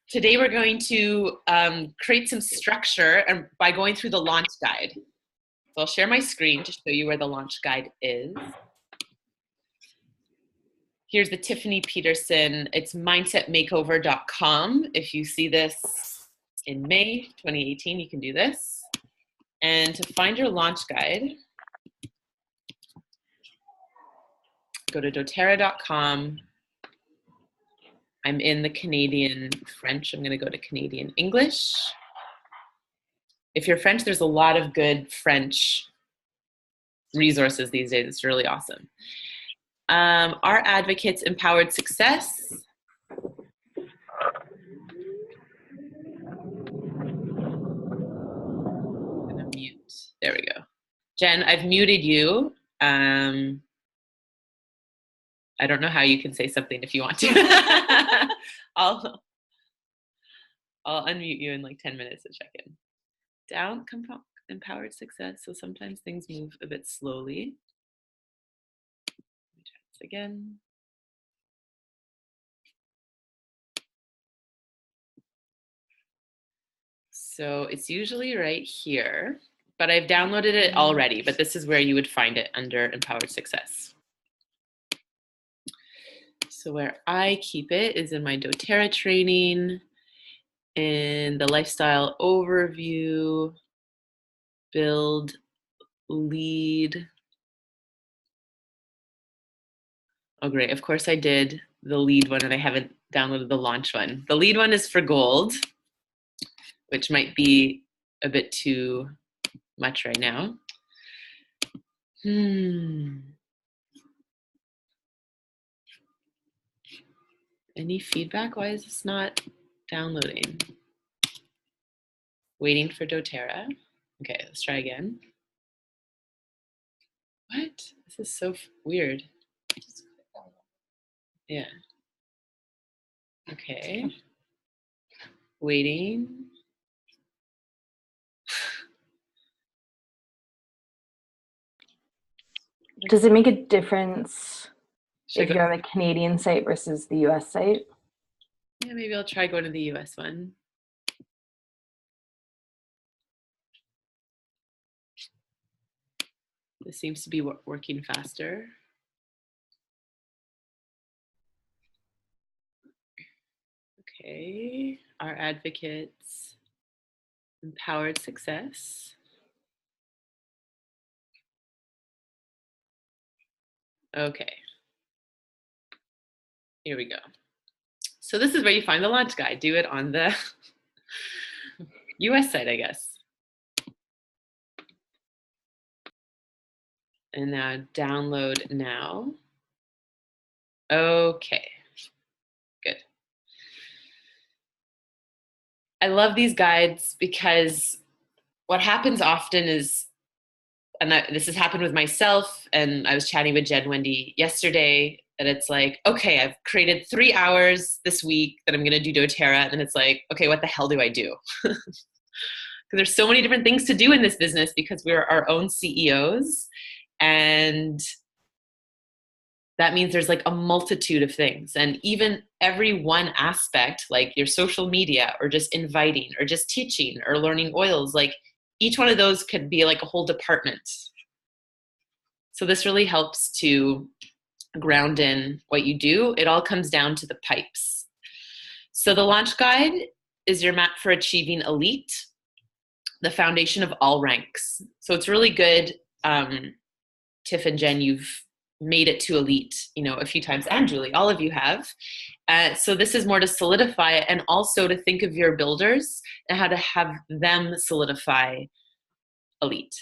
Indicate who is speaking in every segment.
Speaker 1: Today we're going to create some structure and by going through the launch guide. So I'll share my screen to show you where the launch guide is. Here's the Tiffany Peterson, it's mindsetmakeover.com. If you see this in May 2018, you can do this. And to find your launch guide, go to doterra.com. I'm in the Canadian French. I'm going to go to Canadian English. If you're French, there's a lot of good French resources these days. It's really awesome. Our Advocates Empowered Success. I'm going to mute. There we go. Jen, I've muted you. I don't know how you can say something if you want to. I'll unmute you in like 10 minutes to check in. Down, empowered success. So sometimes things move a bit slowly. Let me try this again. So it's usually right here, but I've downloaded it already, but this is where you would find it under Empowered Success. So where I keep it is in my doTERRA training, in the lifestyle overview, build, lead. Oh, great. Of course I did the lead one and I haven't downloaded the launch one. The lead one is for gold, which might be a bit too much right now. Any feedback? Why is this not downloading? Waiting for doTERRA. Okay, let's try again. What? This is so weird. Yeah. Okay. Waiting.
Speaker 2: Does it make a difference if you're on the Canadian site versus the US site?
Speaker 1: Yeah, maybe I'll try going to the US one. This seems to be working faster. Okay, our Advocates Empowered Success. Okay, here we go. So this is where you find the launch guide. Do it on the US site, I guess. And now download now. Okay, good. I love these guides because what happens often is, and this has happened with myself, and I was chatting with Jen Wendy yesterday, that it's like, okay, I've created 3 hours this week that I'm gonna do doTERRA, and it's like, okay, what the hell do I do? Because there's so many different things to do in this business because we're our own CEOs, and that means there's like a multitude of things. And even every one aspect, like your social media or just inviting or just teaching or learning oils, like each one of those could be like a whole department. So this really helps to ground in what you do. It all comes down to the pipes. So the launch guide is your map for achieving elite, the foundation of all ranks. So it's really good. Tiff and Jen, you've made it to elite, a few times, and Julie, all of you have. So this is more to solidify it and also to think of your builders and how to have them solidify elite.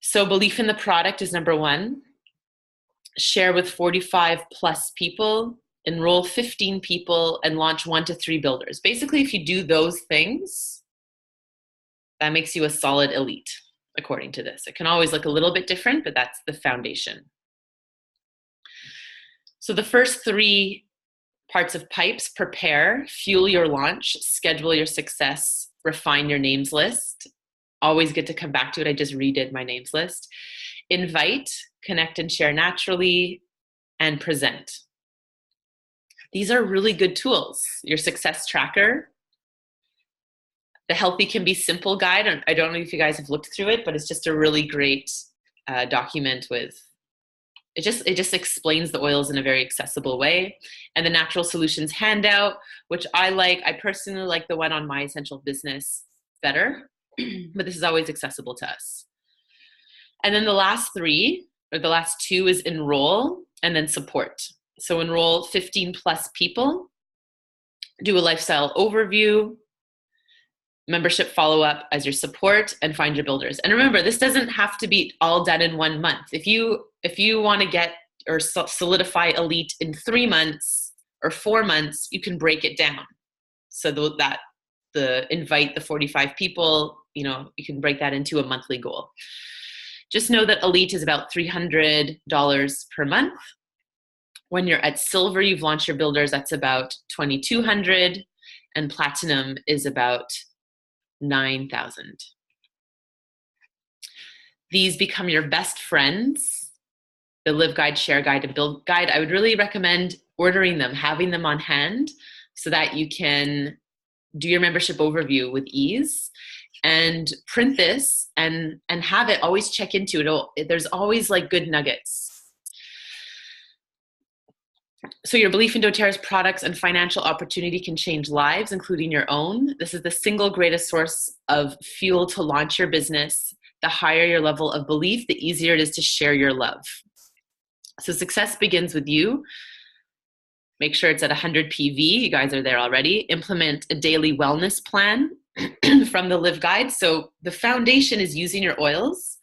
Speaker 1: So belief in the product is number 1. Share with 45 plus people, enroll 15 people, and launch 1 to 3 builders. Basically, if you do those things, that makes you a solid elite, according to this. It can always look a little bit different, but that's the foundation. So the first 3 parts of pipes: prepare, fuel your launch, schedule your success, refine your names list. Always get to come back to it. I just redid my names list. Invite, connect and share naturally, and present. These are really good tools. Your success tracker, the Healthy Can Be Simple guide. I don't know if you guys have looked through it, but it's just a really great document with, it just explains the oils in a very accessible way. And the Natural Solutions handout, which I like. I personally like the one on My Essential Business better, but this is always accessible to us. And then the last two is enroll and then support. So enroll 15 plus people, do a lifestyle overview, membership follow-up as your support, and find your builders. And remember, this doesn't have to be all done in 1 month. If you want to get or solidify elite in 3 months or 4 months, you can break it down. So that the invite the 45 people, you can break that into a monthly goal. Just know that elite is about $300 per month. When you're at silver, you've launched your builders, that's about $2,200, and platinum is about $9,000. These become your best friends, the Live Guide, Share Guide, and Build Guide. I would really recommend ordering them, having them on hand so that you can do your membership overview with ease, and print this and have it, always check into it. There's always like good nuggets. So your belief in doTERRA's products and financial opportunity can change lives, including your own. This is the single greatest source of fuel to launch your business. The higher your level of belief, the easier it is to share your love. So success begins with you. Make sure it's at 100 PV. You guys are there already. Implement a daily wellness plan from the Live Guide. So the foundation is using your oils.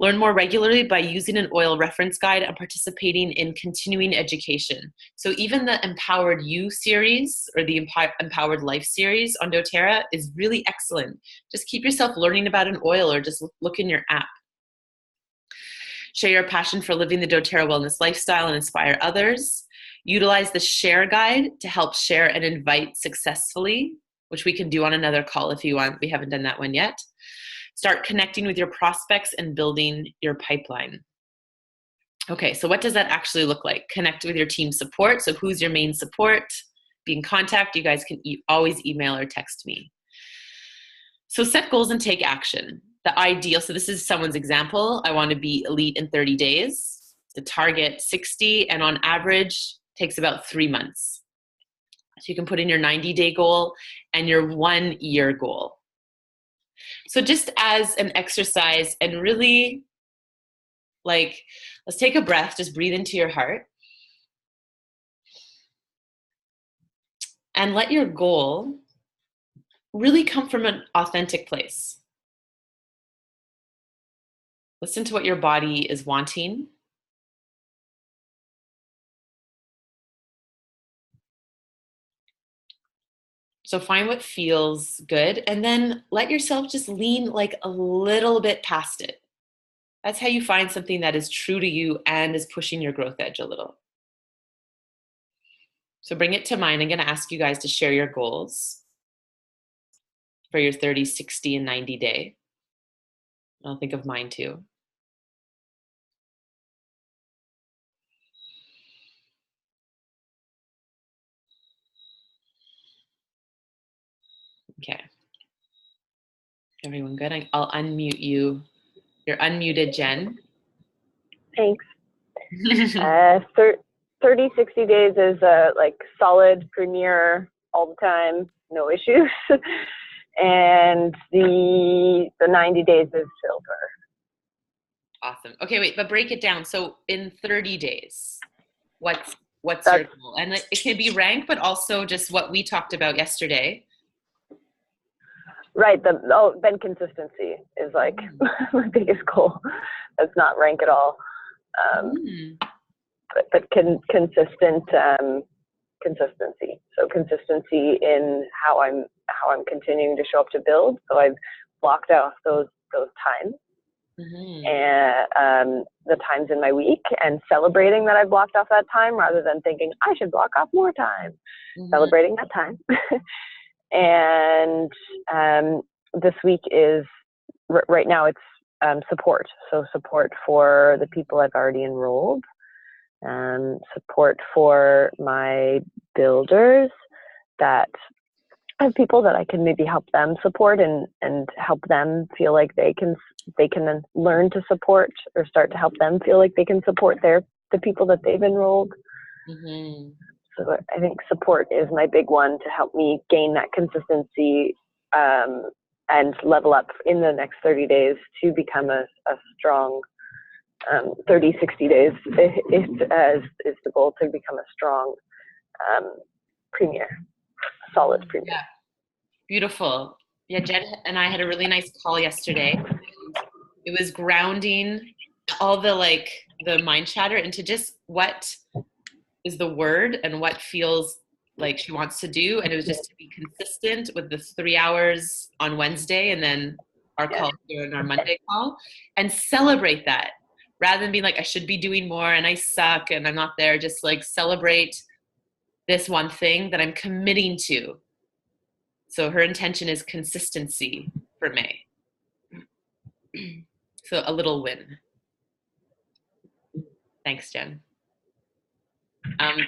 Speaker 1: Learn more regularly by using an oil reference guide and participating in continuing education. So even the Empowered You series or the Empowered Life series on doTERRA is really excellent. Just keep yourself learning about an oil or just look in your app. Share your passion for living the doTERRA wellness lifestyle and inspire others. Utilize the Share Guide to help share and invite successfully, which we can do on another call if you want. We haven't done that one yet. Start connecting with your prospects and building your pipeline. Okay, so what does that actually look like? Connect with your team support. So who's your main support? Be in contact. You guys can always email or text me. So set goals and take action. The ideal, so this is someone's example. I want to be elite in 30 days. The target 60, and on average takes about 3 months. So you can put in your 90-day goal and your 1-year goal. So just as an exercise, and really, let's take a breath, just breathe into your heart. And let your goal really come from an authentic place. Listen to what your body is wanting. So find what feels good, and then let yourself just lean a little bit past it. That's how you find something that is true to you and is pushing your growth edge a little. So bring it to mind. I'm going to ask you guys to share your goals for your 30, 60, and 90 day. I'll think of mine too. Okay. Everyone good? I'll unmute you. You're unmuted, Jen.
Speaker 2: Thanks. 30, 60 days is solid, premier, all the time, no issues. And the 90 days is silver.
Speaker 1: Awesome. Okay, wait, but break it down. So in 30 days, what's your goal? And it can be rank, but also just what we talked about yesterday.
Speaker 2: Right. Then consistency is my biggest goal. That's not rank at all. But consistent consistency. So consistency in how I'm continuing to show up to build. So I've blocked off those times. And the times in my week, and celebrating that I've blocked off that time rather than thinking I should block off more time. Celebrating that time. And this week is right now it's support. So support for the people I've already enrolled. support for my builders, that I have people that I can maybe help them support and help them feel like they can then learn to support, or start to help them feel like they can support the people that they've enrolled.
Speaker 1: Mm-hmm.
Speaker 2: So I think support is my big one to help me gain that consistency and level up in the next 30 days to become a strong 30, 60 days is the goal, to become a strong premier, solid premier.
Speaker 1: Yeah. Beautiful. Yeah, Jen and I had a really nice call yesterday. It was grounding all the mind chatter into just what is the word and what feels like she wants to do. And it was just to be consistent with the 3 hours on Wednesday and then our call here and our Monday call, and celebrate that rather than being like, I should be doing more and I suck and I'm not there. Just like celebrate this one thing that I'm committing to. So her intention is consistency for May. So a little win. Thanks, Jen.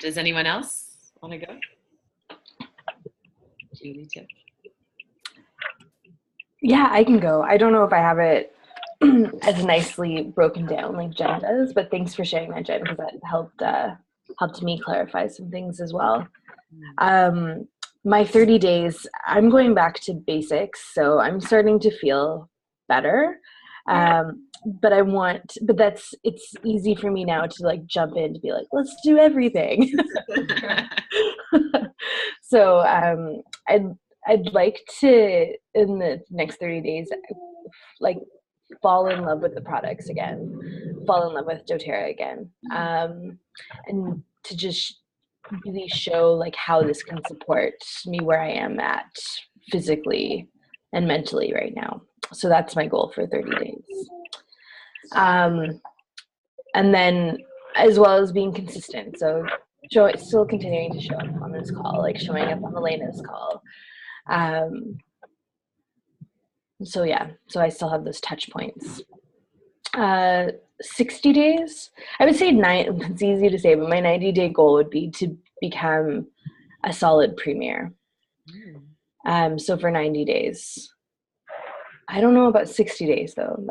Speaker 1: Does anyone else want to go? Julie too.
Speaker 3: Yeah, I can go. I don't know if I have it as nicely broken down like Jen does, but thanks for sharing that, Jen, because that helped me clarify some things as well. My 30 days, I'm going back to basics, so I'm starting to feel better. But it's easy for me now to like jump in to be like, let's do everything. So I'd like to, in the next 30 days, like fall in love with the products again, fall in love with doTERRA again, and to just really show like how this can support me where I am at physically and mentally right now. So that's my goal for 30 days. And then as well as being consistent. So still continuing to show up on this call, like showing up on Elena's call. So yeah, so I still have those touch points. 60 days, I would say it's easy to say, but my 90-day goal would be to become a solid premier. So for 90 days. I don't know about 60 days though.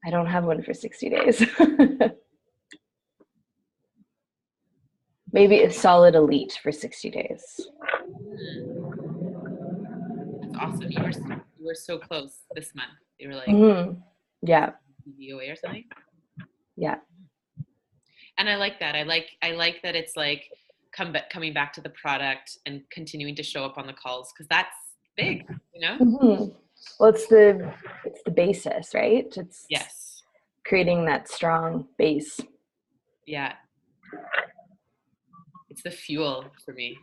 Speaker 3: I don't have one for 60 days. Maybe a solid elite for 60 days.
Speaker 1: That's awesome. You were so close this month. You were like,
Speaker 3: yeah,
Speaker 1: DVOA or something.
Speaker 3: Yeah.
Speaker 1: And I like that. I like that it's like coming back to the product and continuing to show up on the calls, because that's big, you know?
Speaker 3: Mm-hmm. Well, it's the basis, right? It's
Speaker 1: yes,
Speaker 3: creating that strong base.
Speaker 1: Yeah. It's the fuel for me.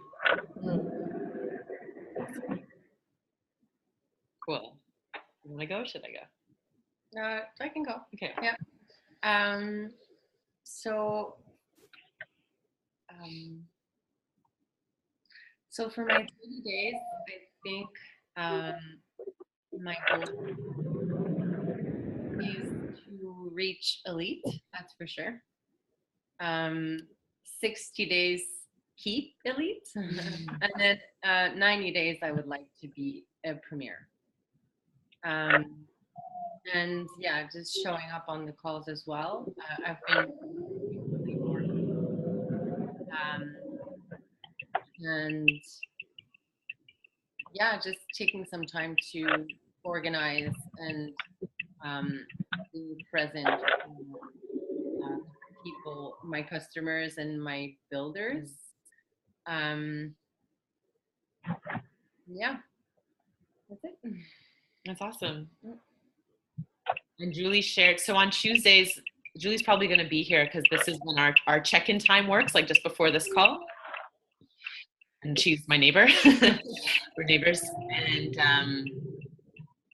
Speaker 1: Cool. You want to go? Or should I go?
Speaker 4: I can go.
Speaker 1: Okay.
Speaker 4: Yeah. So for my 30 days, I think my goal is to reach elite. That's for sure. 60 days keep elite, and then 90 days I would like to be a premier. And yeah, just showing up on the calls as well. I've been really bored. And yeah, just taking some time to organize and be present to people, my customers and my builders. Yeah, that's it.
Speaker 1: That's awesome. And Julie shared, so on Tuesdays, Julie's probably going to be here because this is when our check-in time works, like just before this call. And she's my neighbor. We're neighbors. And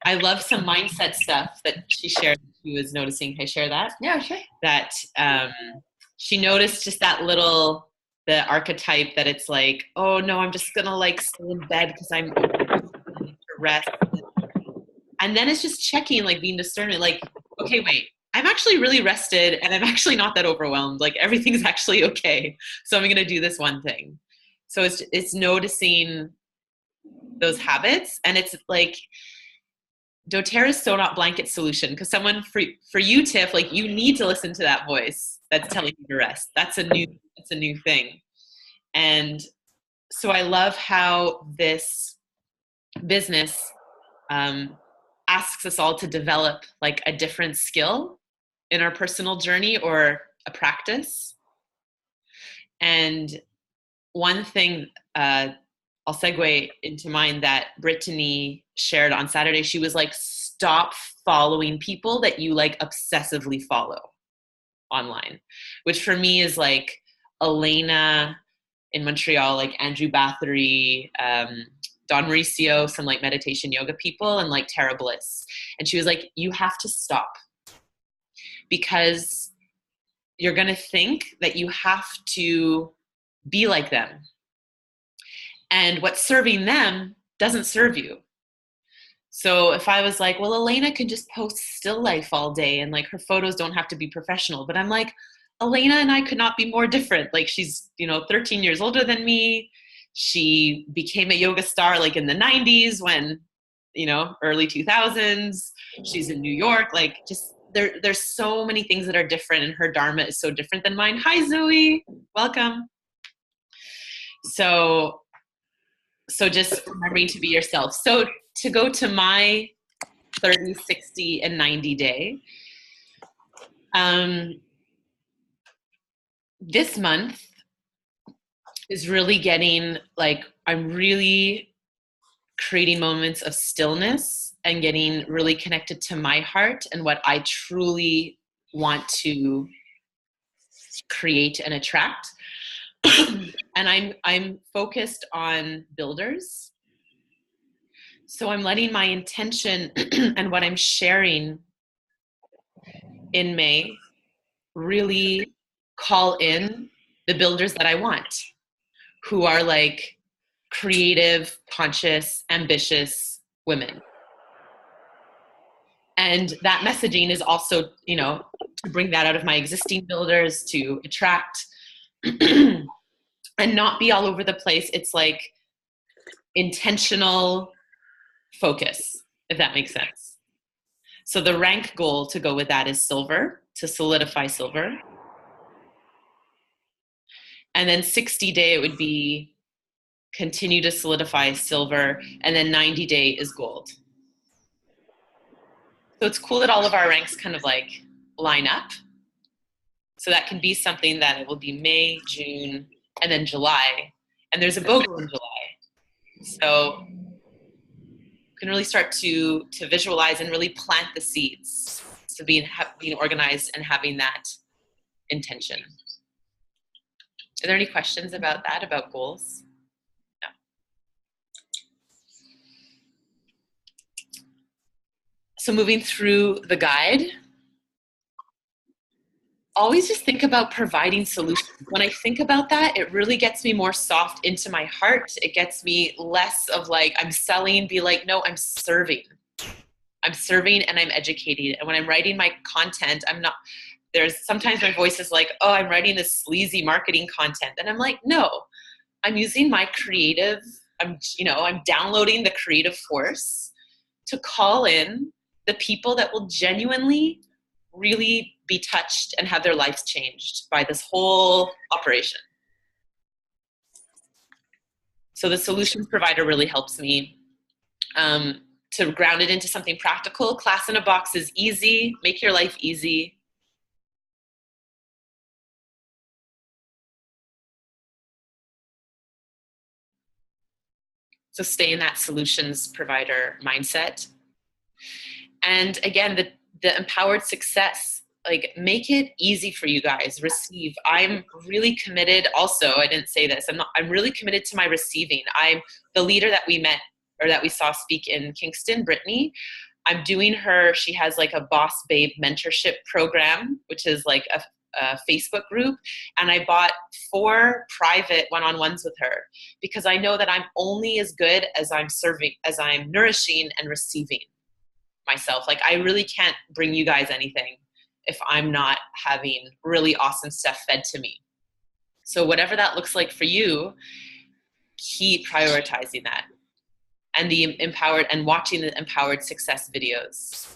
Speaker 1: I love some mindset stuff that she shared. She was noticing. Can I share that?
Speaker 4: Yeah, sure.
Speaker 1: That she noticed just that the archetype that it's like, oh no, I'm just gonna like stay in bed because I'm to rest. And then it's just checking, like being discerning, like, okay, wait, I'm actually really rested and I'm actually not that overwhelmed. Like everything's actually okay. So I'm going to do this one thing. So it's noticing those habits. And it's like, doTERRA is so not blanket solution, because someone for you, Tiff, like you need to listen to that voice that's telling you to rest. That's a new thing. And so I love how this business asks us all to develop like a different skill in our personal journey or a practice. And one thing I'll segue into mine that Brittany shared on Saturday, she was like, stop following people that you like obsessively follow online, which for me is like Elena in Montreal, like Andrew Bathory, Don Mauricio, some like meditation yoga people, and like Tara Bliss. And she was like, you have to stop, because you're going to think that you have to be like them. And what's serving them doesn't serve you. So if I was like, well, Elena can just post still life all day and like her photos don't have to be professional. But I'm like, Elena and I could not be more different. Like she's, 13 years older than me. She became a yoga star like in the 90s when, early 2000s. She's in New York. Like just there's so many things that are different, and her dharma is so different than mine. Hi, Zoe. Welcome. So just remembering to be yourself. So to go to my 30, 60, and 90 day, this month is really getting like, I'm really creating moments of stillness and getting really connected to my heart and what I truly want to create and attract. And I'm focused on builders. So I'm letting my intention and what I'm sharing in May really call in the builders that I want, who are like creative, conscious, ambitious women. And that messaging is also, to bring that out of my existing builders, to attract and not be all over the place. It's like intentional focus, if that makes sense. So the rank goal to go with that is silver, to solidify silver. And then 60 day, it would be continue to solidify silver. And then 90 day is gold. So it's cool that all of our ranks kind of like line up. So that can be something that it will be May, June, and then July. And there's a BOGO in July. So you can really start to visualize and really plant the seeds. So being organized and having that intention. Are there any questions about that, about goals? No. So moving through the guide, always just think about providing solutions. When I think about that, it really gets me more soft into my heart. It gets me less of like, I'm selling, be like, no, I'm serving. I'm serving and I'm educating. And when I'm writing my content, there's sometimes my voice is like, oh, I'm writing this sleazy marketing content. And I'm like, no, I'm using my creative, I'm downloading the creative force to call in the people that will genuinely really be touched and have their lives changed by this whole operation. So the solutions provider really helps me to ground it into something practical. Class in a Box is easy. Make your life easy. So stay in that solutions provider mindset. And again, the empowered success, like make it easy for you guys. Receive. I'm really committed. Also, I didn't say this. I'm really committed to my receiving. I'm the leader that we met or that we saw speak in Kingston, Brittany. I'm doing her. She has like a Boss Babe mentorship program, which is like a Facebook group. And I bought 4 private one-on-ones with her because I know that I'm only as good as I'm serving, as I'm nourishing and receiving myself. Like I really can't bring you guys anything if I'm not having really awesome stuff fed to me. So whatever that looks like for you, keep prioritizing that. And the empowered, and watching the empowered success videos.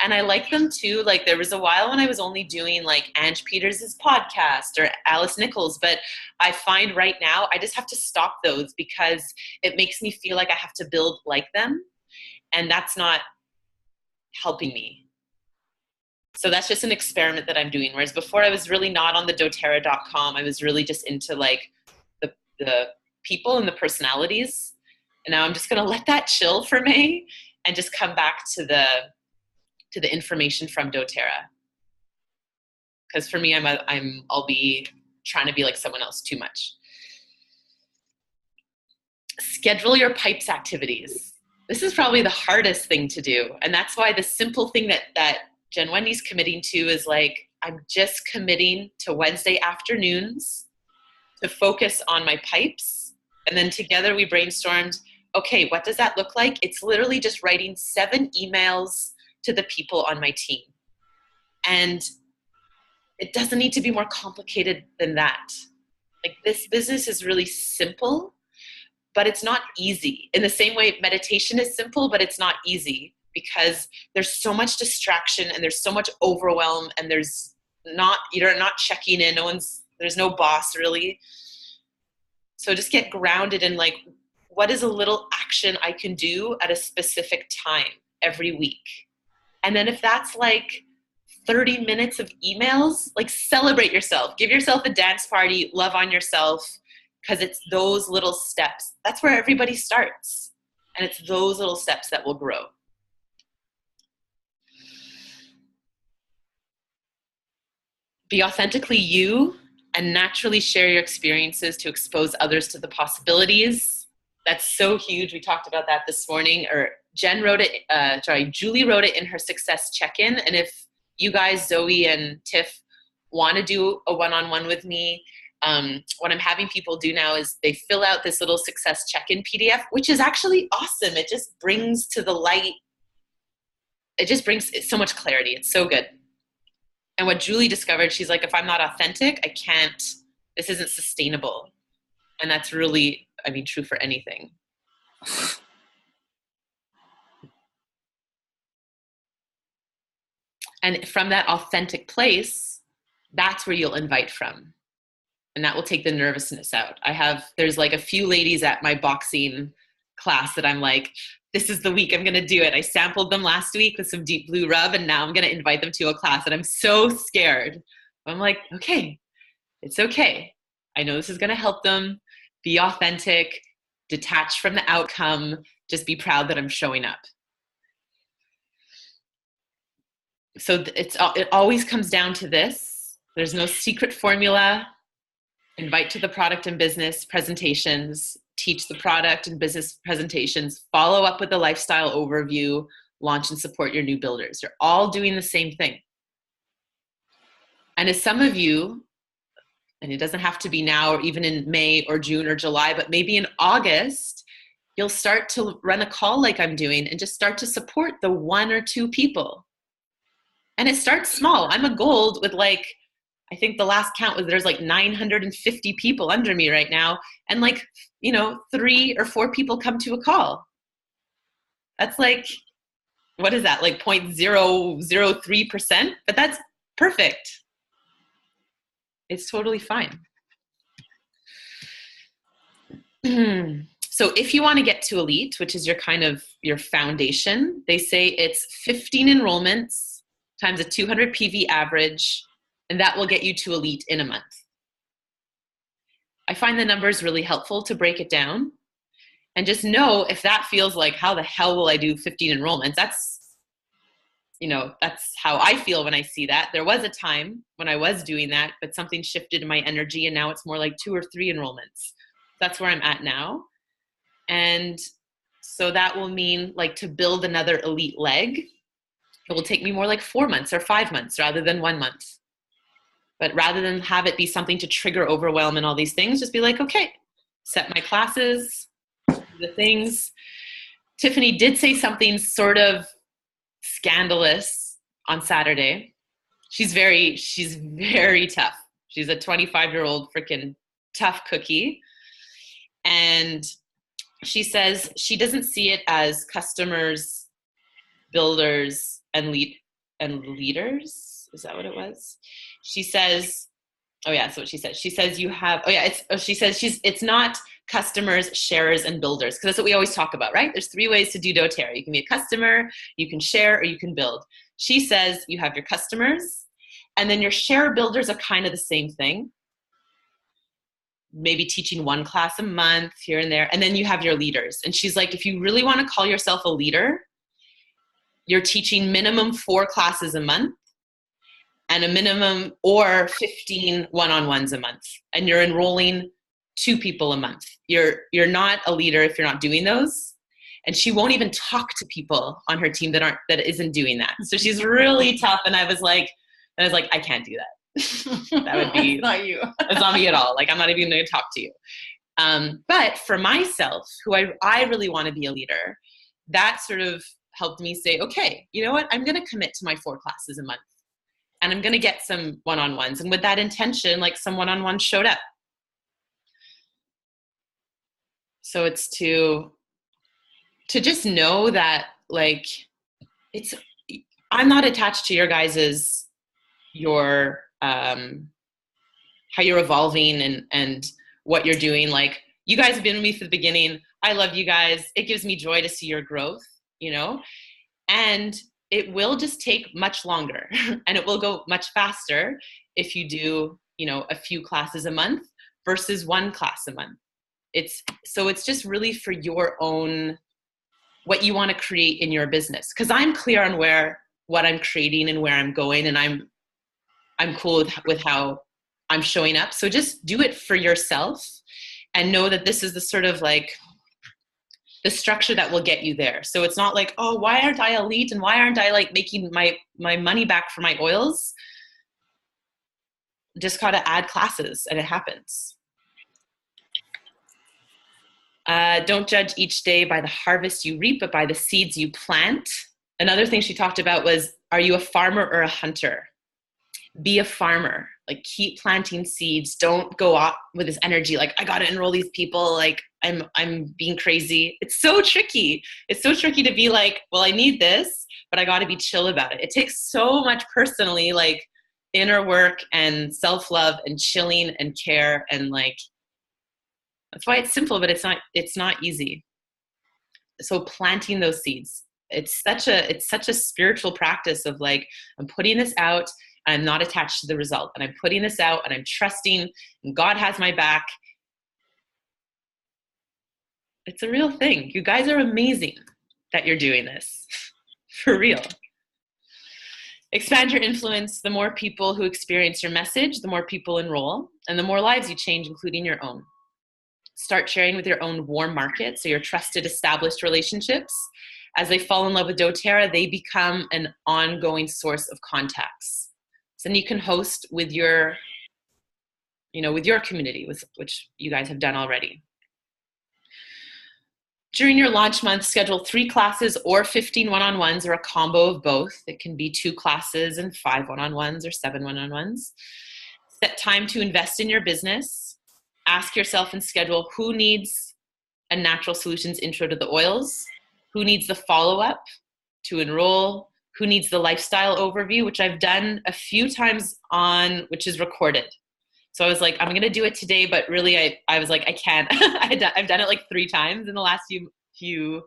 Speaker 1: And I like them too. Like there was a while when I was only doing like Ange Peters' podcast or Alice Nichols, but I find right now I just have to stop those because it makes me feel like I have to build like them. And that's not helping me. So that's just an experiment that I'm doing. Whereas before I was really not on the doTERRA.com. I was really just into like the people and the personalities. And now I'm just going to let that chill for May and just come back to the information from doTERRA. Because for me, I'll be trying to be like someone else too much. Schedule your pipes activities. This is probably the hardest thing to do. And that's why the simple thing that Jen Wendy's committing to is like, I'm just committing to Wednesday afternoons to focus on my pipes. And then together we brainstormed, okay, what does that look like? It's literally just writing 7 emails to the people on my team. And it doesn't need to be more complicated than that. Like this business is really simple, but it's not easy. In the same way, meditation is simple, but it's not easy because there's so much distraction and there's so much overwhelm and you're not checking in. There's no boss really. So just get grounded in like, what is a little action I can do at a specific time every week? And then if that's like 30 minutes of emails, like celebrate yourself, give yourself a dance party, love on yourself, because it's those little steps. That's where everybody starts. And it's those little steps that will grow. Be authentically you and naturally share your experiences to expose others to the possibilities. That's so huge. We talked about that this morning, or Julie wrote it in her success check-in. And if you guys, Zoe and Tiff, want to do a one-on-one with me, what I'm having people do now is they fill out this little success check-in PDF, which is actually awesome. It just brings to the light, it just brings so much clarity. It's so good. And what Julie discovered, she's like, if I'm not authentic, this isn't sustainable. And that's really, true for anything. And from that authentic place, that's where you'll invite from. And that will take the nervousness out. There's like a few ladies at my boxing class that I'm like, this is the week I'm going to do it. I sampled them last week with some Deep Blue Rub, and now I'm going to invite them to a class. And I'm so scared. I'm like, okay, it's okay. I know this is going to help them. Be authentic, detach from the outcome, just be proud that I'm showing up. So it always comes down to this. There's no secret formula. Invite to the product and business presentations, teach the product and business presentations, follow up with a lifestyle overview, launch and support your new builders. You're all doing the same thing. And as some of you, and it doesn't have to be now or even in May or June or July, but maybe in August, you'll start to run a call like I'm doing and just start to support the 1 or 2 people. And it starts small. I'm a gold with I think the last count was there's 950 people under me right now. And 3 or 4 people come to a call. That's what is that? 0.003%? But that's perfect. It's totally fine. So if you want to get to Elite, which is your foundation, they say it's 15 enrollments times a 200 PV average, and that will get you to Elite in a month. I find the numbers really helpful to break it down. And just know if that feels like, how the hell will I do 15 enrollments? That's how I feel when I see that. There was a time when I was doing that, but something shifted in my energy, and now it's more like 2 or 3 enrollments. That's where I'm at now. And so that will mean to build another Elite leg, it will take me more like 4 months or 5 months rather than 1 month. But rather than have it be something to trigger overwhelm and all these things, just be like, okay, set my classes, the things. Tiffany did say something sort of scandalous on Saturday. she's very tough. She's a 25-year-old freaking tough cookie. And she says she doesn't see it as customers, builders, and leaders. Is that what it was? She says, oh yeah, that's what she says. She says you have, it's not customers, sharers, and builders, because that's what we always talk about, right? There's 3 ways to do doTERRA. You can be a customer, you can share, or you can build. She says you have your customers, and then your share builders are kind of the same thing. Maybe teaching 1 class a month here and there. And then you have your leaders. And she's like, if you really want to call yourself a leader, you're teaching minimum 4 classes a month and a minimum or 15 one-on-ones a month. And you're enrolling 2 people a month. You're not a leader if you're not doing those. And she won't even talk to people on her team that isn't doing that. So she's really tough. And I was like, I can't do that. That would be,
Speaker 4: It's not you.
Speaker 1: It's not me at all. Like, I'm not even going to talk to you. But for myself, who I really want to be a leader, that sort of helped me say, okay, you know what? I'm going to commit to my 4 classes a month, and I'm going to get some one-on-ones. And with that intention, like, some one-on-ones showed up. So it's to just know that, like, I'm not attached to your guys's, how you're evolving and what you're doing. Like, you guys have been with me from the beginning. I love you guys. It gives me joy to see your growth, you know, and it will just take much longer and it will go much faster if you do, you know, a few classes a month versus 1 class a month. It's just really for your own, what you want to create in your business. Cause I'm clear on what I'm creating and where I'm going. And I'm cool with how I'm showing up. So just do it for yourself and know that this is the sort of like the structure that will get you there. So it's not like, oh, why aren't I elite? And why aren't I like making my money back for my oils? Just got to add classes and it happens. Don't judge each day by the harvest you reap, but by the seeds you plant. Another thing she talked about was, are you a farmer or a hunter? Be a farmer. Like, keep planting seeds. Don't go off with this energy like, I got to enroll these people, like I'm being crazy. It's so tricky. It's so tricky to be like, well, I need this, but I got to be chill about it. It takes so much personally, like, inner work and self-love and chilling and care, and like, that's why it's simple, but it's not easy. So planting those seeds, it's such a spiritual practice of like, I'm putting this out, I'm not attached to the result, and I'm putting this out and I'm trusting, and God has my back. It's a real thing. You guys are amazing that you're doing this. For real. Expand your influence. The more people who experience your message, the more people enroll, and the more lives you change, including your own. Start sharing with your own warm market, so your trusted, established relationships. As they fall in love with doTERRA, they become an ongoing source of contacts. So then you can host with your community, which you guys have done already. During your launch month, schedule 3 classes or 15 one-on-ones, or a combo of both. It can be 2 classes and 5 one-on-ones or 7 one-on-ones. Set time to invest in your business. Ask yourself and schedule who needs a Natural Solutions intro to the oils, who needs the follow-up to enroll, who needs the lifestyle overview, which I've done a few times which is recorded. So I was like, I'm going to do it today, but really I was like, I can't. I've done it like 3 times in the last few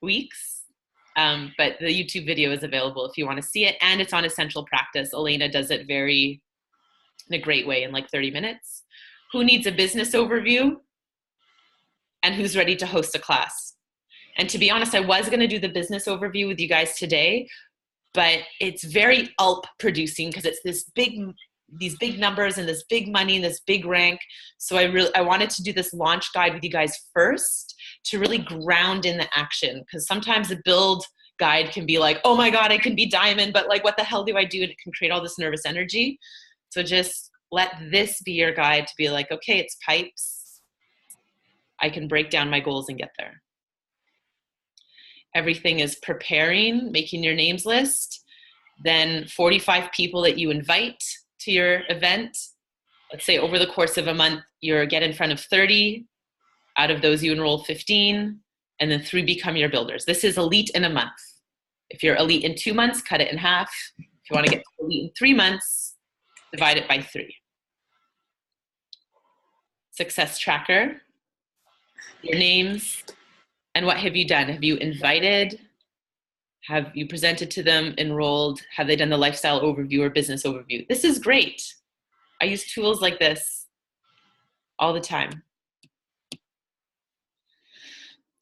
Speaker 1: weeks. But the YouTube video is available if you want to see it, and it's on Essential Practice. Elena does it in a great way in like 30 minutes. Who needs a business overview, and who's ready to host a class? And to be honest, I was going to do the business overview with you guys today, but it's very producing because it's these big numbers and this big money and this big rank. So I wanted to do this launch guide with you guys first to really ground in the action, because sometimes the build guide can be like, oh my God, I can be diamond, but like, what the hell do I do? And it can create all this nervous energy. So just let this be your guide to be like, okay, it's pipes. I can break down my goals and get there. Everything is preparing, making your names list, then 45 people that you invite to your event. Let's say over the course of a month, you get in front of 30. Out of those, you enroll 15, and then 3 become your builders. This is elite in a month. If you're elite in 2 months, cut it in half. If you want to get to elite in 3 months, divide it by 3. Success tracker, your names, and what have you done? Have you invited? Have you presented to them, enrolled? Have they done the lifestyle overview or business overview? This is great. I use tools like this all the time.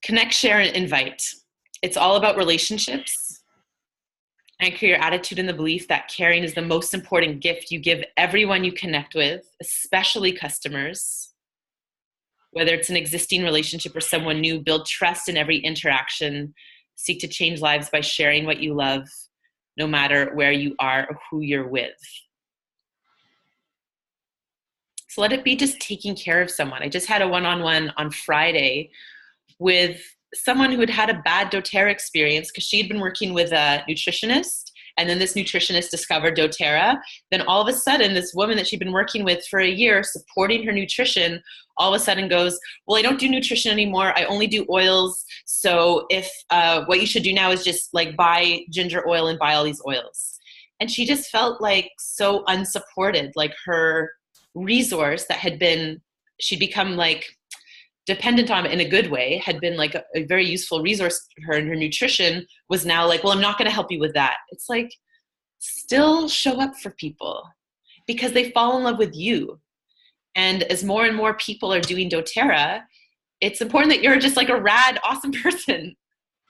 Speaker 1: Connect, share, and invite. It's all about relationships. Anchor your attitude in the belief that caring is the most important gift you give everyone you connect with, especially customers. Whether it's an existing relationship or someone new, build trust in every interaction. Seek to change lives by sharing what you love, no matter where you are or who you're with. So let it be just taking care of someone. I just had a one-on-one on Friday with someone who had had a bad doTERRA experience because she had been working with a nutritionist, and then this nutritionist discovered doTERRA. Then all of a sudden, this woman that she'd been working with for a year, supporting her nutrition, all of a sudden goes, well, I don't do nutrition anymore. I only do oils. So if what you should do now is just like buy ginger oil and buy all these oils. And she just felt like so unsupported, like her resource that had been, she'd become like dependent on in a good way, had been like a very useful resource for her, and her nutrition was now like, well, I'm not going to help you with that. It's like, still show up for people because they fall in love with you. And as more and more people are doing doTERRA, it's important that you're just like a rad, awesome person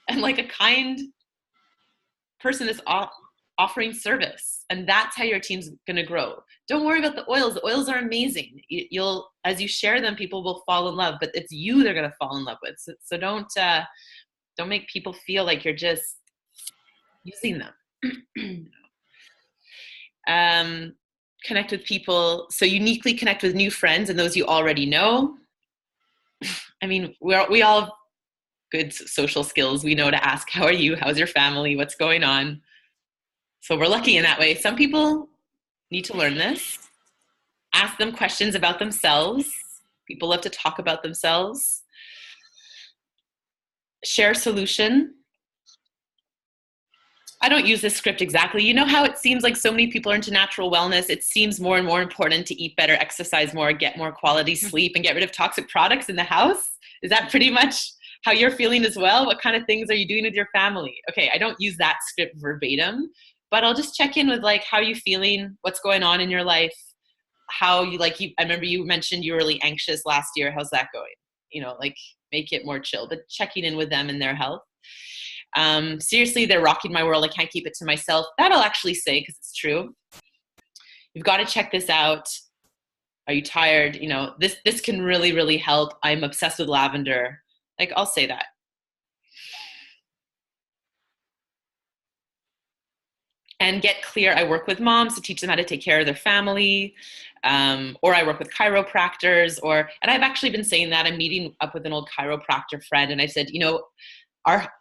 Speaker 1: and like a kind person that's offering service. And that's how your team's going to grow. Don't worry about the oils. The oils are amazing. You'll, as you share them, people will fall in love, but it's you they're going to fall in love with. So don't make people feel like you're just using them. Connect with people. So uniquely connect with new friends and those you already know. I mean, we all have good social skills. We know to ask, how are you? How's your family? What's going on? So we're lucky in that way. Some people need to learn this. Ask them questions about themselves. People love to talk about themselves. Share solution. I don't use this script exactly. You know how it seems like so many people are into natural wellness? It seems more and more important to eat better, exercise more, get more quality sleep, and get rid of toxic products in the house? Is that pretty much how you're feeling as well? What kind of things are you doing with your family? Okay, I don't use that script verbatim, but I'll just check in with like, how are you feeling? What's going on in your life? How you like, I remember you mentioned you were really anxious last year. How's that going? You know, like make it more chill, but checking in with them and their health. Seriously, they're rocking my world. I can't keep it to myself. That I'll actually say, because it's true. You've got to check this out. Are you tired? You know, this can really, really help. I'm obsessed with lavender. Like, I'll say that. And get clear. I work with moms to teach them how to take care of their family. Or I work with chiropractors, and I've actually been saying that. I'm meeting up with an old chiropractor friend, and I said, you know,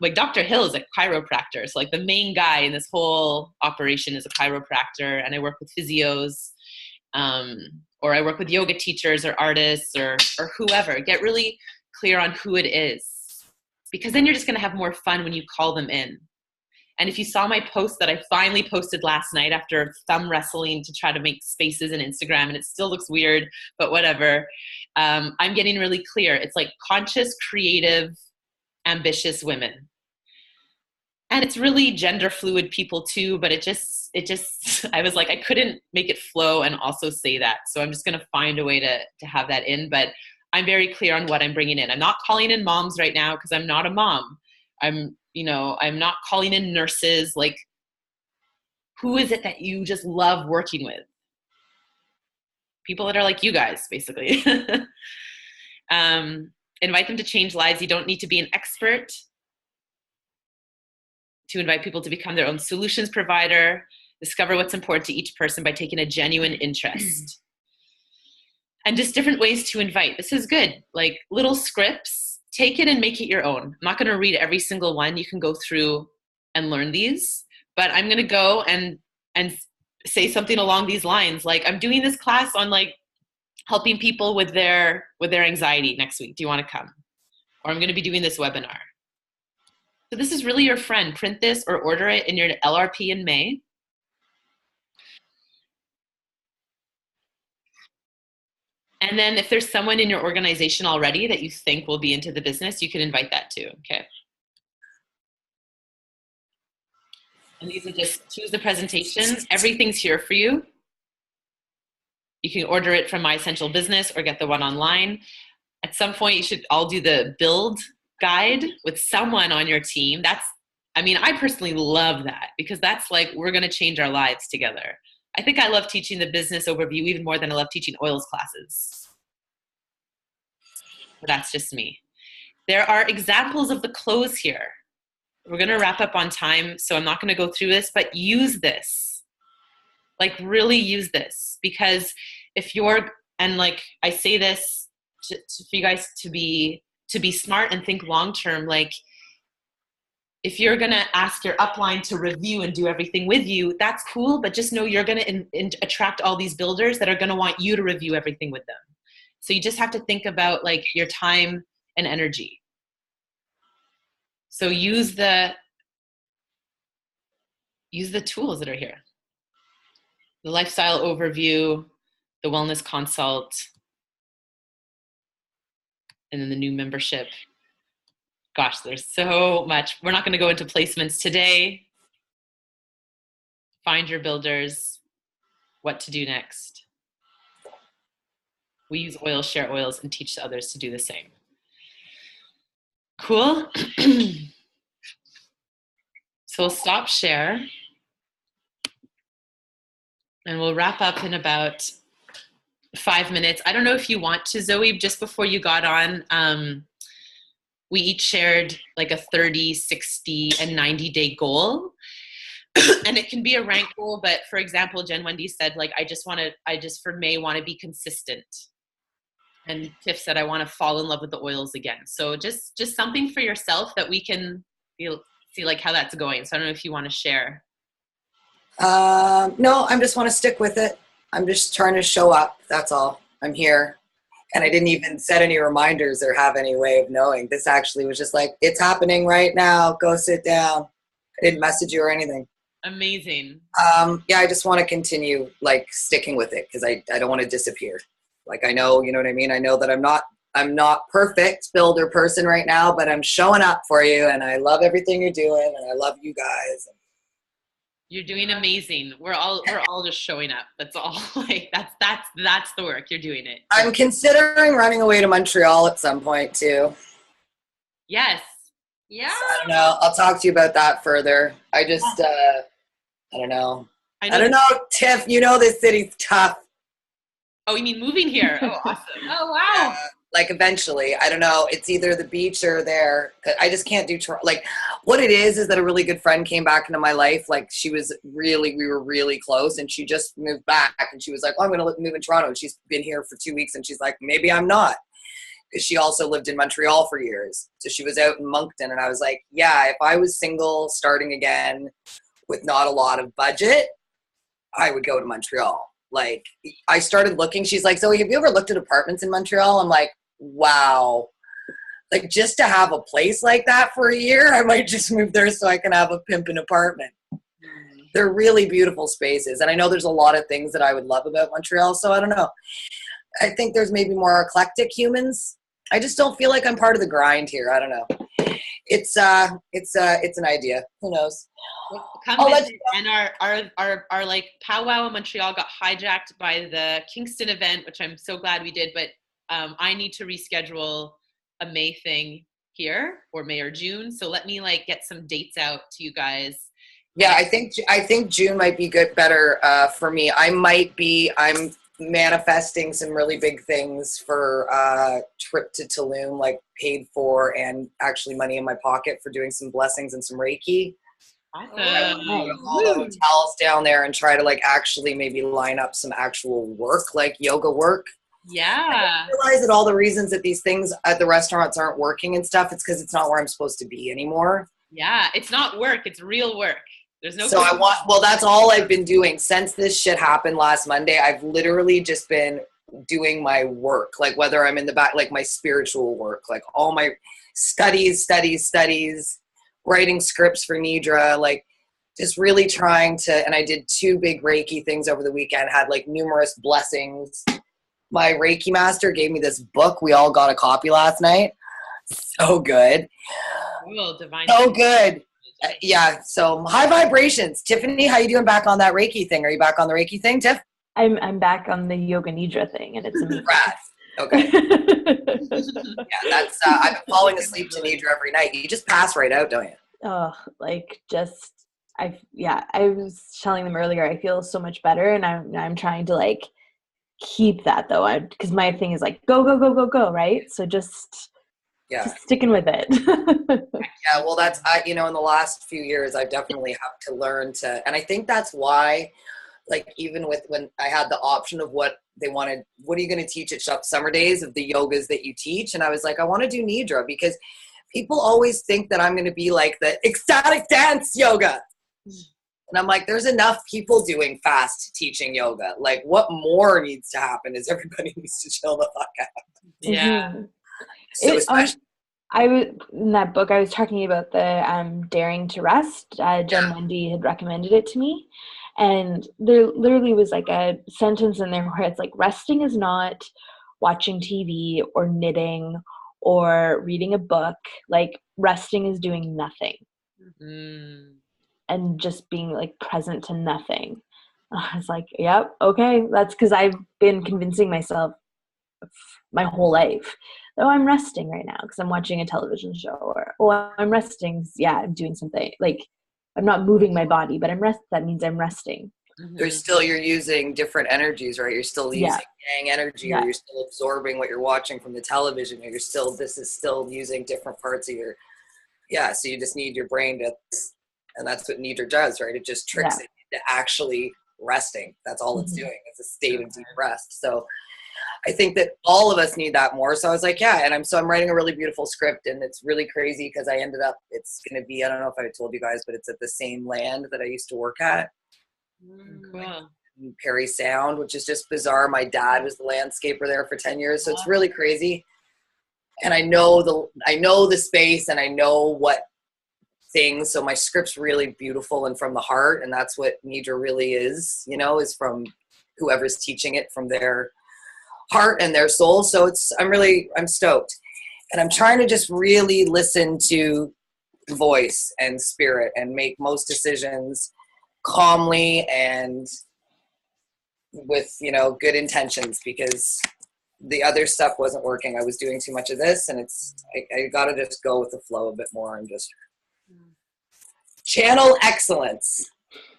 Speaker 1: like Dr. Hill is a chiropractor. So like the main guy in this whole operation is a chiropractor, and I work with physios, or I work with yoga teachers or artists or whoever. Get really clear on who it is, because then you're just going to have more fun when you call them in. And if you saw my post that I finally posted last night after thumb wrestling to try to make spaces in Instagram, and it still looks weird, but whatever, I'm getting really clear. It's like conscious, creative, ambitious women. And it's really gender fluid people too, but it just, I was like, I couldn't make it flow and also say that. So I'm just going to find a way to have that in, but I'm very clear on what I'm bringing in. I'm not calling in moms right now because I'm not a mom. I'm not calling in nurses. Like, who is it that you just love working with? People that are like you guys, basically. Invite them to change lives. You don't need to be an expert to invite people to become their own solutions provider. Discover what's important to each person by taking a genuine interest. And just different ways to invite. This is good. Like little scripts, take it and make it your own. I'm not going to read every single one. You can go through and learn these, but I'm going to go and say something along these lines. Like, I'm doing this class on like helping people with their anxiety next week. Do you want to come? Or I'm going to be doing this webinar. So this is really your friend. Print this or order it in your LRP in May. And then if there's someone in your organization already that you think will be into the business, you can invite that too, okay? And these are just, choose the presentations. Everything's here for you. You can order it from My Essential Business or get the one online. At some point, you should all do the build guide with someone on your team. I personally love that because that's like, we're going to change our lives together. I think I love teaching the business overview even more than I love teaching oils classes. But that's just me. There are examples of the close here. We're going to wrap up on time, so I'm not going to go through this, but use this. Like, really use this, because if you're, and like I say this for you guys to be smart and think long-term, like if you're going to ask your upline to review and do everything with you, that's cool, but just know you're going to attract all these builders that are going to want you to review everything with them. So you just have to think about like your time and energy. So use the tools that are here. The lifestyle overview, the wellness consult, and then the new membership. Gosh, there's so much. We're not going to go into placements today. Find your builders, what to do next. We use oils, share oils, and teach others to do the same. Cool. So we'll stop share. And we'll wrap up in about 5 minutes. I don't know if you want to, Zoe, just before you got on, we each shared like a 30, 60, and 90-day goal. And it can be a rank goal, but for example, Jen Wendy said, like, I just for May want to be consistent. And Tiff said, I want to fall in love with the oils again. So just something for yourself that we can see like how that's going. So I don't know if you want to share.
Speaker 5: No, I just want to stick with it. I'm just trying to show up. That's all. I'm here. And I didn't even set any reminders or have any way of knowing. This actually was just like, it's happening right now. Go sit down. I didn't message you or anything.
Speaker 1: Amazing.
Speaker 5: Yeah, I just want to continue like sticking with it because I don't want to disappear. Like, I know, you know what I mean? I know that I'm not perfect builder person right now, but I'm showing up for you and I love everything you're doing and I love you guys.
Speaker 1: You're doing amazing. We're all just showing up. That's all. Like that's the work. You're doing it.
Speaker 5: I'm considering running away to Montreal at some point too.
Speaker 1: Yes. Yeah.
Speaker 5: So I don't know. I'll talk to you about that further. I just I don't know. I don't know, Tiff. You know this city's tough.
Speaker 1: Oh, you mean moving here? Oh, awesome. Oh, wow.
Speaker 5: Like eventually, I don't know. It's either the beach or there. I just can't do like what it is that a really good friend came back into my life. Like we were really close, and she just moved back, and she was like, "Oh, I'm going to move in Toronto." And she's been here for 2 weeks, and she's like, "Maybe I'm not," because she also lived in Montreal for years. So she was out in Moncton, and I was like, "Yeah, if I was single, starting again, with not a lot of budget, I would go to Montreal." Like I started looking. She's like, "Zoe, have you ever looked at apartments in Montreal?" I'm like, wow, like just to have a place like that for a year, I might just move there so I can have a pimpin' apartment. They're really beautiful spaces. And I know there's a lot of things that I would love about Montreal. So I don't know. I think there's maybe more eclectic humans. I just don't feel like I'm part of the grind here. I don't know. It's an idea. Who knows?
Speaker 1: Come visit. And our like powwow in Montreal got hijacked by the Kingston event, which I'm so glad we did. But I need to reschedule a May thing here, or May or June. So let me like get some dates out to you guys.
Speaker 5: Yeah, I think June might be better for me. I'm manifesting some really big things for trip to Tulum, like paid for, and actually money in my pocket for doing some blessings and some Reiki.
Speaker 1: Awesome.
Speaker 5: All the hotels down there and try to like actually maybe line up some actual work, like yoga work.
Speaker 1: Yeah.
Speaker 5: I realize that all the reasons that these things at the restaurants aren't working and stuff, it's because it's not where I'm supposed to be anymore.
Speaker 1: Yeah, it's not work, it's real work. There's no.
Speaker 5: So that's all I've been doing since this shit happened last Monday. I've literally just been doing my work, like whether I'm in the back, like my spiritual work, like all my studies, writing scripts for Nidra, like just really trying to, and I did 2 big Reiki things over the weekend, had like numerous blessings. My Reiki master gave me this book. We all got a copy last night. So good.
Speaker 1: Cool, divine.
Speaker 5: So good. Yeah. So high vibrations. Tiffany, how you doing back on that Reiki thing? Are you back on the Reiki thing, Tiff?
Speaker 3: I'm back on the Yoga Nidra thing, and it's amazing.
Speaker 5: Rad. Okay. Yeah, that's I've been falling asleep to Nidra every night. You just pass right out, don't you?
Speaker 3: Oh, like just I was telling them earlier, I feel so much better, and I'm trying to like keep that though, because my thing is like go, right? So just sticking with it.
Speaker 5: Yeah, well, that's in the last few years, I've definitely had to learn to, and I think that's why, like, even with when I had the option of what they wanted, what are you going to teach at Summer Days of the yogas that you teach? And I was like, I want to do Nidra, because people always think that I'm going to be like the ecstatic dance yoga. And I'm like, there's enough people doing fast teaching yoga. Like, what more needs to happen is everybody needs to chill the fuck out.
Speaker 1: Yeah.
Speaker 3: Mm-hmm.
Speaker 5: So especially.
Speaker 3: I was in that book. I was talking about the Daring to Rest. Jen Wendy had recommended it to me, and there literally was like a sentence in there where it's like, resting is not watching TV or knitting or reading a book. Like, resting is doing nothing and just being like present to nothing. I was like, yep, okay, that's because I've been convincing myself my whole life, oh, I'm resting right now because I'm watching a television show, or oh, I'm resting, I'm doing something, like I'm not moving my body, but that means I'm resting.
Speaker 5: You're using different energies, right? You're still using yang energy, or you're still absorbing what you're watching from the television, or this is still using different parts of your so you just need your brain to, and that's what Nidra does, right? It just tricks it into actually resting. That's all it's doing. It's a state of deep rest. So I think that all of us need that more. So I was like, and I'm writing a really beautiful script, and it's really crazy because I ended up, it's going to be, I don't know if I told you guys, but it's at the same land that I used to work at.
Speaker 1: Cool.
Speaker 5: In Perry Sound, which is just bizarre. My dad was the landscaper there for 10 years. So it's really crazy. And I know the space, and I know what things. So my script's really beautiful and from the heart. And that's what Nidra really is, is from whoever's teaching it, from their heart and their soul. So I'm stoked, and I'm trying to just really listen to voice and spirit and make most decisions calmly and with good intentions, because the other stuff wasn't working. I was doing too much of this, and I gotta just go with the flow a bit more and just channel excellence.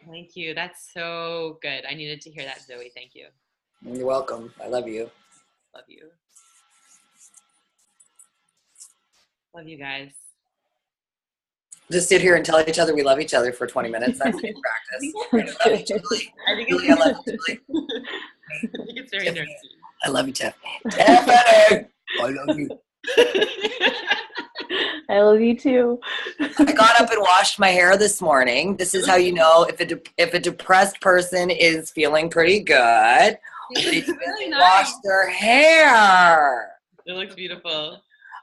Speaker 1: Thank you. That's so good. I needed to hear that, Zoe. Thank you.
Speaker 5: You're welcome. I love you.
Speaker 1: Love you. Love you guys.
Speaker 5: Just sit here and tell each other we love each other for 20 minutes. That's good practice. I love you, Julie.
Speaker 1: I think
Speaker 5: Julie, I love you, Julie.
Speaker 1: it's very interesting.
Speaker 5: I love you, Tiff. Tiffany! I love you.
Speaker 3: I love you too.
Speaker 5: I got up and washed my hair this morning. This is how you know if a depressed person is feeling pretty good. They really wash their hair.
Speaker 1: It looks beautiful.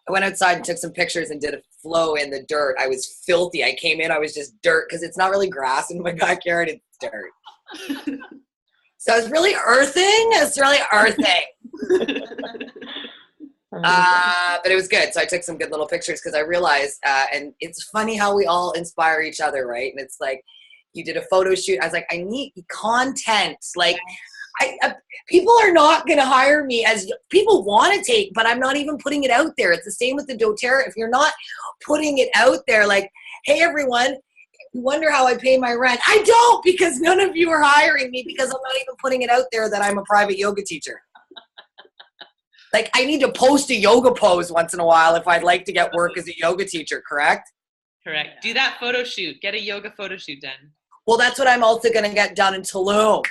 Speaker 5: I went outside and took some pictures and did a flow in the dirt. I was filthy. I came in, I was just dirt, because it's not really grass in my backyard, it's dirt. So it's really earthing. But it was good. So I took some good little pictures, because I realized, and it's funny how we all inspire each other, right? And it's like, you did a photo shoot. I was like, I need content. Like, people are not going to hire me, as people want to take, but I'm not even putting it out there. It's the same with the doTERRA. If you're not putting it out there, like, hey, everyone, you wonder how I pay my rent. I don't, because none of you are hiring me, because I'm not even putting it out there that I'm a private yoga teacher. Like, I need to post a yoga pose once in a while if I'd like to get work as a yoga teacher, correct?
Speaker 1: Correct. Do that photo shoot. Get a yoga photo shoot done.
Speaker 5: Well, that's what I'm also going to get done in Tulum.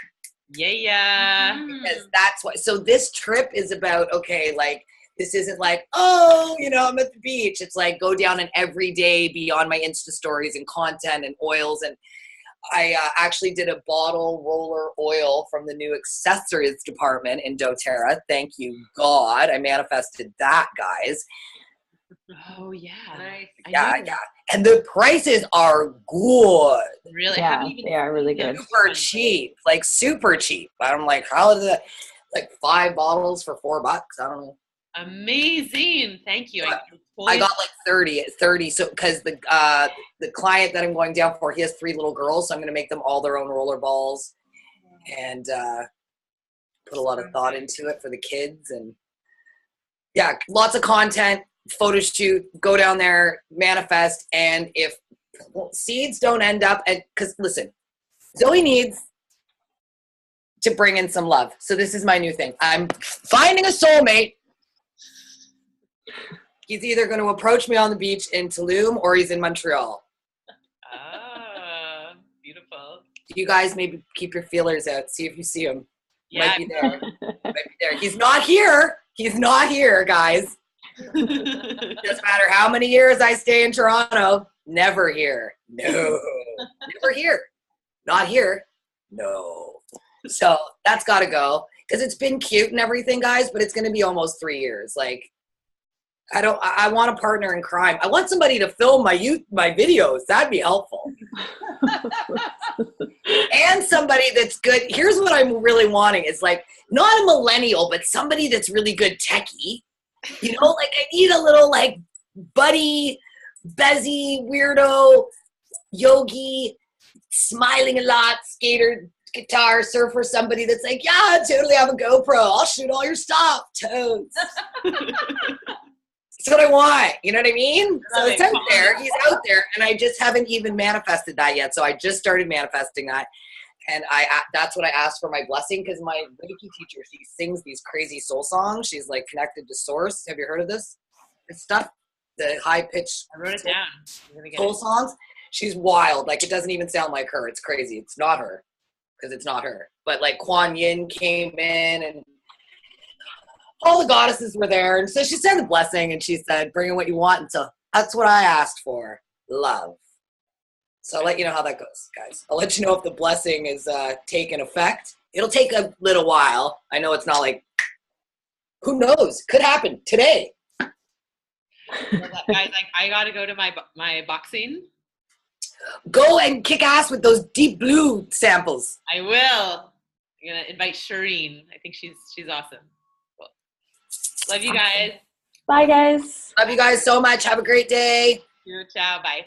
Speaker 1: Yeah.
Speaker 5: Because that's what, so this trip is about, okay, like, this isn't like, oh, I'm at the beach. It's like, go down and every day be on my Insta stories and content and oils. And I actually did a bottle roller oil from the new accessories department in doTERRA. Thank you, God. I manifested that, guys.
Speaker 1: Oh yeah.
Speaker 4: Nice.
Speaker 5: Yeah. And the prices are good.
Speaker 1: Really? I
Speaker 3: Yeah,
Speaker 1: haven't even
Speaker 3: they are really
Speaker 1: seen
Speaker 3: good.
Speaker 1: them.
Speaker 5: Super cheap. Like super cheap. I'm like, how is that? Like 5 bottles for $4. I don't know.
Speaker 1: Amazing. Thank you.
Speaker 5: I got like 30. So because the client that I'm going down for, he has 3 little girls, so I'm going to make them all their own roller balls, and put a lot of thought into it for the kids. And yeah, lots of content, photo shoot, go down there, manifest. And if seeds don't end up at, because listen, Zoe needs to bring in some love. So this is my new thing. I'm finding a soulmate. He's either going to approach me on the beach in Tulum or he's in Montreal.
Speaker 1: Ah, beautiful.
Speaker 5: You guys maybe keep your feelers out. See if you see him.
Speaker 1: Yeah.
Speaker 5: Might be there. Might be there. He's not here. He's not here, guys. Doesn't matter how many years I stay in Toronto. Never here. No. Never here. Not here. No. So that's got to go. Because it's been cute and everything, guys, but it's going to be almost 3 years. Like, I want a partner in crime. I want somebody to film my videos. That'd be helpful. And somebody that's good. Here's what I'm really wanting. It's like, not a millennial, but somebody that's really good techie. You know, like I need a little like buddy, bezzy, weirdo, yogi, smiling a lot, skater, guitar, surfer, somebody that's like, yeah, I totally have a GoPro. I'll shoot all your stuff. Totes. That's what I want. You know what I mean? So it's out there. He's out there. And I just haven't even manifested that yet. So I just started manifesting that. And that's what I asked for my blessing, because my Reiki teacher, she sings these crazy soul songs. She's like connected to source. Have you heard of this stuff? The high pitched
Speaker 1: I wrote it down.
Speaker 5: soul songs. She's wild. Like, it doesn't even sound like her. It's crazy. It's not her, because it's not her. But like Kuan Yin came in and all the goddesses were there. And so she said the blessing and she said, bring in what you want. And so that's what I asked for. Love. So I'll let you know how that goes, guys. I'll let you know if the blessing is taking effect. It'll take a little while. I know it's not like, who knows? Could happen today.
Speaker 1: Guys, like, I got to go to my boxing.
Speaker 5: Go and kick ass with those deep blue samples.
Speaker 1: I will. I'm going to invite Shireen. I think she's awesome. Cool. Love you guys.
Speaker 3: Bye, guys.
Speaker 5: Love you guys so much. Have a great day.
Speaker 1: Ciao. Bye.